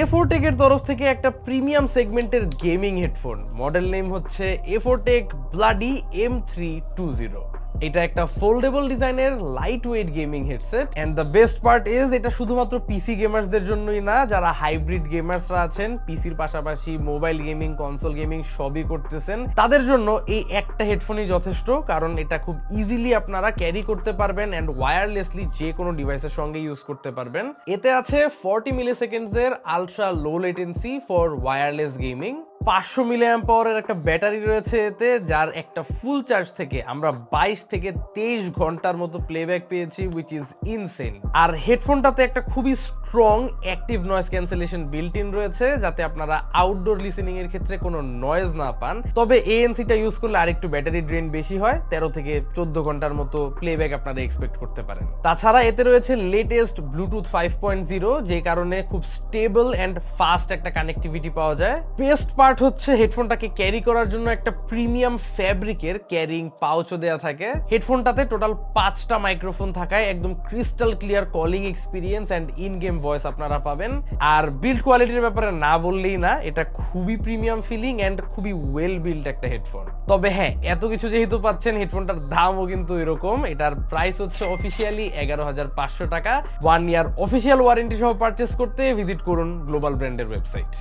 A4Tech এর তরফ থেকে একটা প্রিমিয়াম সেগমেন্টের গেমিং হেডফোন, মডেল নেম হচ্ছে A4Tech Bloody M320। এটা একটা ফোল্ডেবল ডিজাইনের light weight gaming headset and the best part is এটা শুধুমাত্র পিসি গেমার্সদের জন্যই না, যারা হাইব্রিড গেমার্সরা আছেন, পিসির পাশাপাশি মোবাইল গেমিং, কনসোল গেমিং সবই করতেছেন, তাদের জন্য এই একটা হেডফোনই যথেষ্ট। কারণ এটা খুব ইজিলি আপনারা ক্যারি করতে পারবেন এন্ড ওয়্যারলেসলি যে কোনো ডিভাইসের সঙ্গে ইউজ করতে পারবেন। এতে আছে 40 মিলি সেকেন্ডসের ultra low latency for wireless gaming, 500 milliamp পাওয়ারের একটা ব্যাটারি রয়েছে এতে, যার একটা ফুল চার্জ থেকে আমরা 22 থেকে 23 ঘন্টার মতো প্লেব্যাক পেয়েছি, উইচ ইজ ইনসেন। আর হেডফোনটাতে একটা খুবই strong active noise cancellation built in রয়েছে, যাতে আপনারা আউটডোর লিসেনিং এর ক্ষেত্রে কোনো নয়েজ না পান। তবে এএনসিটা ইউজ করলে আরেকটু ব্যাটারি ড্রেন বেশি হয়, 13 থেকে 14 ঘন্টার মতো প্লেব্যাক আপনারা এক্সপেক্ট করতে পারেন। তাছাড়া এতে রয়েছে লেটেস্ট ব্লুটুথ 5.0, যে কারণে খুব স্টেবল অ্যান্ড ফাস্ট একটা কানেক্টিভিটি পাওয়া যায়। বেস্ট পার্ট হচ্ছে হেডফোনটাকে ক্যারি করার জন্য একটা প্রিমিয়াম ফ্যাব্রিকের ক্যারিং পাউচও দেওয়া থাকে। হেডফোনটাতে টোটাল 5টা মাইক্রোফোন থাকায় একদম crystal clear calling experience and in game voice আপনারা পাবেন। আর বিল্ড কোয়ালিটির ব্যাপারে না বললেই না, এটা খুবই প্রিমিয়াম ফিলিং এন্ড খুবই ওয়েল বিল্ড একটা হেডফোন। তবে হ্যাঁ, এত কিছু যেহেতু পাচ্ছেন, হেডফোনটার দামও কিন্তু এরকম। এটার প্রাইস হচ্ছে অফিসিয়ালি 11,500 টাকা। 1 ইয়ার অফিসিয়াল ওয়ারেন্টি সহ পারচেস করতে ভিজিট করুন গ্লোবাল ব্র্যান্ডের ওয়েবসাইট।